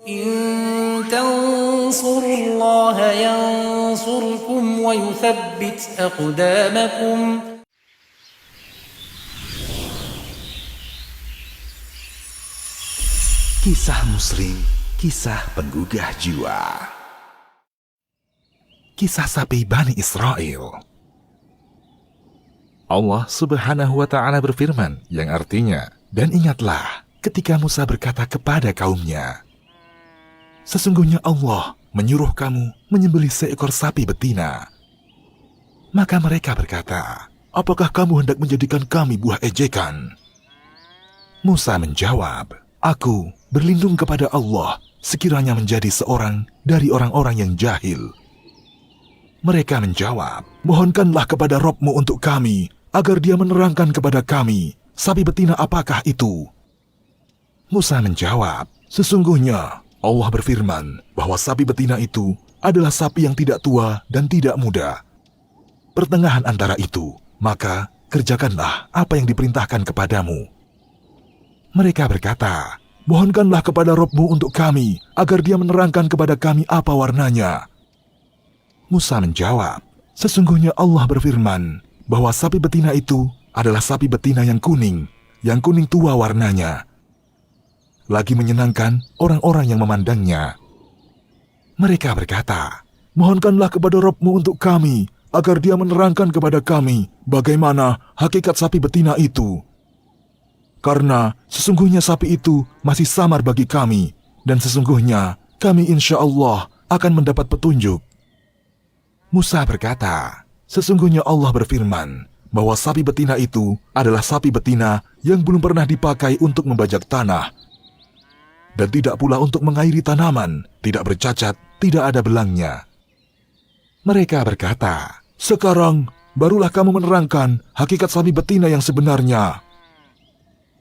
إن تنصروا الله ينصركم ويثبت أقدامكم. Kisah Muslim, kisah penggugah jiwa. Kisah sapi Bani Israel. Allah Subhanahu wa Ta'ala berfirman yang artinya, dan ingatlah ketika Musa berkata kepada kaumnya, sesungguhnya Allah menyuruh kamu menyembelih seekor sapi betina. Maka mereka berkata, apakah kamu hendak menjadikan kami buah ejekan? Musa menjawab, aku berlindung kepada Allah sekiranya menjadi seorang dari orang-orang yang jahil. Mereka menjawab, mohonkanlah kepada Rabb-Mu untuk kami, agar dia menerangkan kepada kami, sapi betina apakah itu? Musa menjawab, sesungguhnya Allah berfirman bahwa sapi betina itu adalah sapi yang tidak tua dan tidak muda. Pertengahan antara itu, maka kerjakanlah apa yang diperintahkan kepadamu. Mereka berkata, mohonkanlah kepada Rabb-Mu untuk kami, agar dia menerangkan kepada kami apa warnanya. Musa menjawab, sesungguhnya Allah berfirman bahwa sapi betina itu adalah sapi betina yang kuning tua warnanya. Lagi menyenangkan orang-orang yang memandangnya. Mereka berkata, mohonkanlah kepada Rabb-Mu untuk kami, agar dia menerangkan kepada kami bagaimana hakikat sapi betina itu. Karena sesungguhnya sapi itu masih samar bagi kami, dan sesungguhnya kami insya Allah akan mendapat petunjuk. Musa berkata, sesungguhnya Allah berfirman bahwa sapi betina itu adalah sapi betina yang belum pernah dipakai untuk membajak tanah, dan tidak pula untuk mengairi tanaman, tidak bercacat, tidak ada belangnya. Mereka berkata, sekarang barulah kamu menerangkan hakikat sapi betina yang sebenarnya.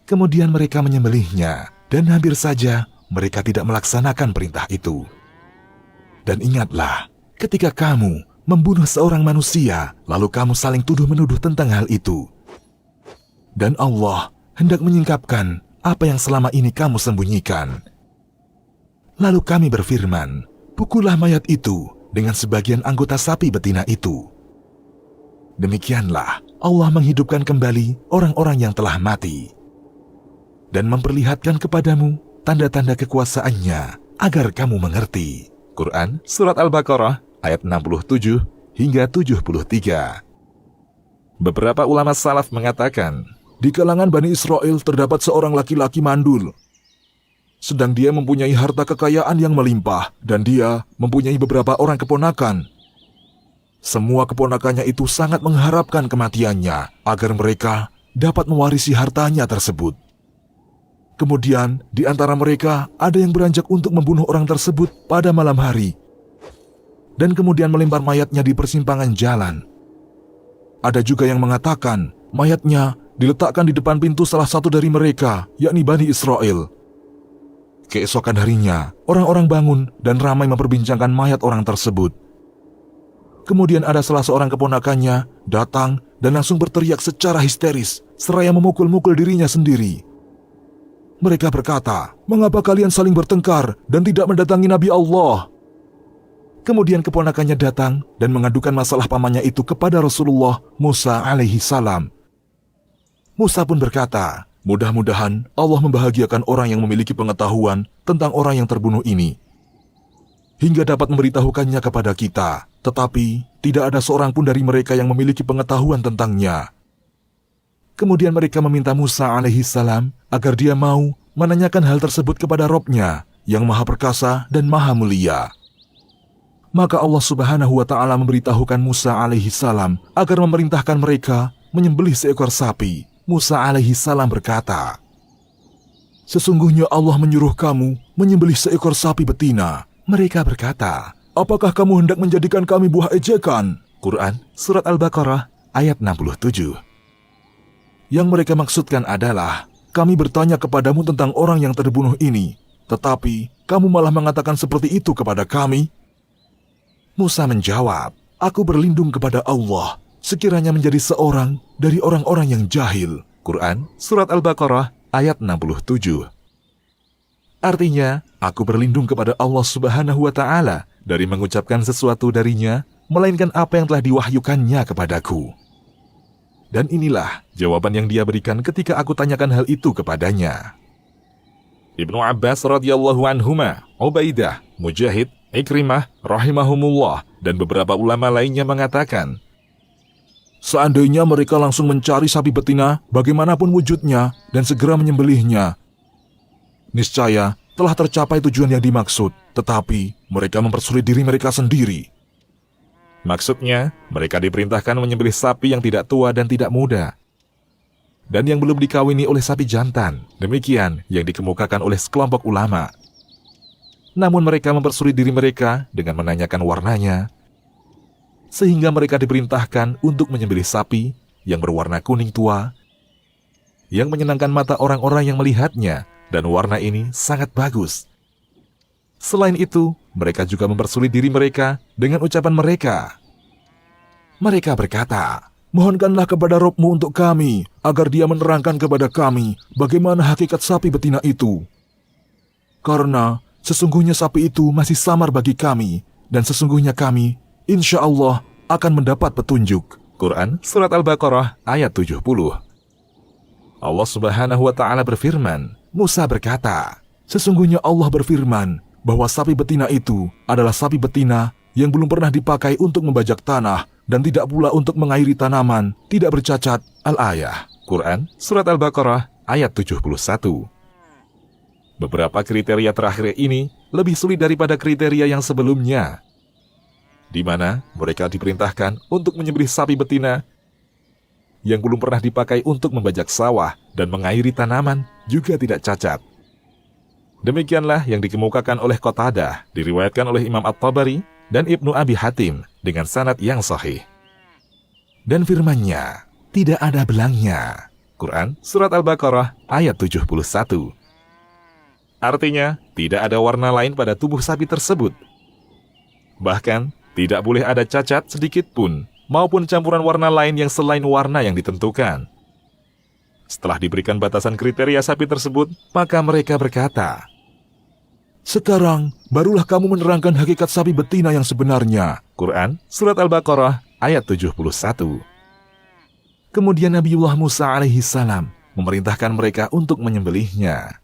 Kemudian mereka menyembelihnya, dan hampir saja mereka tidak melaksanakan perintah itu. Dan ingatlah, ketika kamu membunuh seorang manusia, lalu kamu saling tuduh-menuduh tentang hal itu. Dan Allah hendak menyingkapkan apa yang selama ini kamu sembunyikan. Lalu kami berfirman, pukullah mayat itu dengan sebagian anggota sapi betina itu. Demikianlah Allah menghidupkan kembali orang-orang yang telah mati, dan memperlihatkan kepadamu tanda-tanda kekuasaannya agar kamu mengerti. Quran Surat Al-Baqarah ayat 67 hingga 73. Beberapa ulama salaf mengatakan, di kalangan Bani Israel terdapat seorang laki-laki mandul. Sedang dia mempunyai harta kekayaan yang melimpah, dan dia mempunyai beberapa orang keponakan. Semua keponakannya itu sangat mengharapkan kematiannya, agar mereka dapat mewarisi hartanya tersebut. Kemudian, di antara mereka ada yang beranjak untuk membunuh orang tersebut pada malam hari, dan kemudian melempar mayatnya di persimpangan jalan. Ada juga yang mengatakan, mayatnya diletakkan di depan pintu salah satu dari mereka, yakni Bani Israel. Keesokan harinya, orang-orang bangun dan ramai memperbincangkan mayat orang tersebut. Kemudian ada salah seorang keponakannya datang dan langsung berteriak secara histeris, seraya memukul-mukul dirinya sendiri. Mereka berkata, mengapa kalian saling bertengkar dan tidak mendatangi Nabi Allah? Kemudian keponakannya datang dan mengadukan masalah pamannya itu kepada Rasulullah Musa alaihi salam. Musa pun berkata, mudah-mudahan Allah membahagiakan orang yang memiliki pengetahuan tentang orang yang terbunuh ini, hingga dapat memberitahukannya kepada kita, tetapi tidak ada seorang pun dari mereka yang memiliki pengetahuan tentangnya. Kemudian mereka meminta Musa alaihi salam agar dia mau menanyakan hal tersebut kepada Rabb-Nya yang maha perkasa dan maha mulia. Maka Allah Subhanahu wa Ta'ala memberitahukan Musa alaihi salam agar memerintahkan mereka menyembelih seekor sapi. Musa alaihi salam berkata, sesungguhnya Allah menyuruh kamu menyembelih seekor sapi betina. Mereka berkata, apakah kamu hendak menjadikan kami buah ejekan? Quran Surat Al-Baqarah ayat 67. Yang mereka maksudkan adalah, kami bertanya kepadamu tentang orang yang terbunuh ini, tetapi kamu malah mengatakan seperti itu kepada kami. Musa menjawab, aku berlindung kepada Allah sekiranya menjadi seorang dari orang-orang yang jahil. Quran Surat Al-Baqarah ayat 67. Artinya, aku berlindung kepada Allah Subhanahu wa Ta'ala dari mengucapkan sesuatu darinya, melainkan apa yang telah diwahyukannya kepadaku. Dan inilah jawaban yang dia berikan ketika aku tanyakan hal itu kepadanya. Ibnu Abbas radhiyallahu anhuma, Ubaidah, Mujahid, Ikrimah, rahimahumullah, dan beberapa ulama lainnya mengatakan, seandainya mereka langsung mencari sapi betina, bagaimanapun wujudnya, dan segera menyembelihnya, niscaya telah tercapai tujuan yang dimaksud, tetapi mereka mempersulit diri mereka sendiri. Maksudnya, mereka diperintahkan menyembelih sapi yang tidak tua dan tidak muda, dan yang belum dikawini oleh sapi jantan. Demikian yang dikemukakan oleh sekelompok ulama. Namun mereka mempersulit diri mereka dengan menanyakan warnanya, sehingga mereka diperintahkan untuk menyembelih sapi yang berwarna kuning tua, yang menyenangkan mata orang-orang yang melihatnya, dan warna ini sangat bagus. Selain itu, mereka juga mempersulit diri mereka dengan ucapan mereka. Mereka berkata, mohonkanlah kepada Rabb-Mu untuk kami, agar dia menerangkan kepada kami bagaimana hakikat sapi betina itu. Karena sesungguhnya sapi itu masih samar bagi kami, dan sesungguhnya kami, insya Allah, akan mendapat petunjuk. Quran Surat Al-Baqarah ayat 70. Allah Subhanahu wa Ta'ala berfirman, Musa berkata, sesungguhnya Allah berfirman bahwa sapi betina itu adalah sapi betina yang belum pernah dipakai untuk membajak tanah dan tidak pula untuk mengairi tanaman, tidak bercacat. Al-Ayah, Quran Surat Al-Baqarah ayat 71. Beberapa kriteria terakhir ini lebih sulit daripada kriteria yang sebelumnya, di mana mereka diperintahkan untuk menyembelih sapi betina yang belum pernah dipakai untuk membajak sawah dan mengairi tanaman, juga tidak cacat. Demikianlah yang dikemukakan oleh Qatadah, diriwayatkan oleh Imam At-Tabari dan Ibnu Abi Hatim dengan sanad yang sahih. Dan firman-Nya, tidak ada belangnya. Quran Surat Al-Baqarah ayat 71. Artinya, tidak ada warna lain pada tubuh sapi tersebut. Bahkan, tidak boleh ada cacat sedikit pun, maupun campuran warna lain yang selain warna yang ditentukan. Setelah diberikan batasan kriteria sapi tersebut, maka mereka berkata, sekarang barulah kamu menerangkan hakikat sapi betina yang sebenarnya. Quran Surat Al-Baqarah ayat 71. Kemudian Nabiullah Musa alaihi salam memerintahkan mereka untuk menyembelihnya.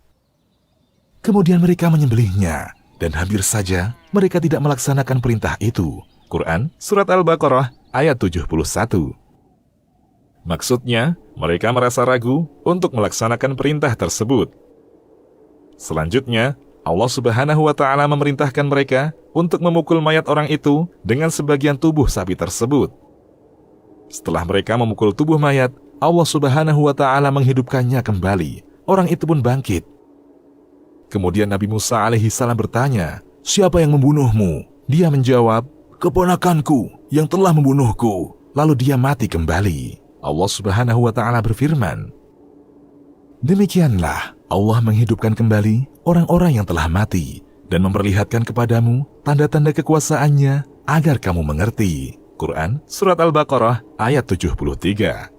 Kemudian mereka menyembelihnya, dan hampir saja mereka tidak melaksanakan perintah itu. Quran Surat Al-Baqarah ayat 71. Maksudnya, mereka merasa ragu untuk melaksanakan perintah tersebut. Selanjutnya, Allah Subhanahu wa Ta'ala memerintahkan mereka untuk memukul mayat orang itu dengan sebagian tubuh sapi tersebut. Setelah mereka memukul tubuh mayat, Allah Subhanahu wa Ta'ala menghidupkannya kembali. Orang itu pun bangkit. Kemudian Nabi Musa alaihi salam bertanya, siapa yang membunuhmu? Dia menjawab, keponakanku yang telah membunuhku. Lalu dia mati kembali. Allah Subhanahu wa Ta'ala berfirman, demikianlah Allah menghidupkan kembali orang-orang yang telah mati dan memperlihatkan kepadamu tanda-tanda kekuasaannya agar kamu mengerti. Quran Surat Al-Baqarah ayat 73.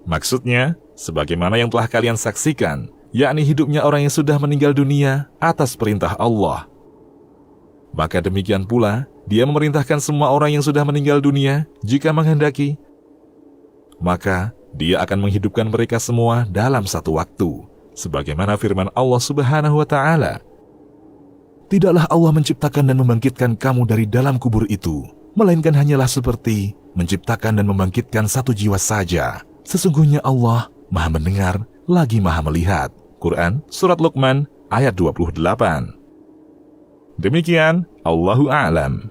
Maksudnya, sebagaimana yang telah kalian saksikan, yakni hidupnya orang yang sudah meninggal dunia atas perintah Allah. Maka demikian pula, Dia memerintahkan semua orang yang sudah meninggal dunia, jika menghendaki, maka Dia akan menghidupkan mereka semua dalam satu waktu. Sebagaimana firman Allah Subhanahu wa Ta'ala, tidaklah Allah menciptakan dan membangkitkan kamu dari dalam kubur itu, melainkan hanyalah seperti menciptakan dan membangkitkan satu jiwa saja. Sesungguhnya Allah Maha mendengar lagi Maha melihat. Quran Surat Luqman ayat 28. Demikian, Allahu a'lam.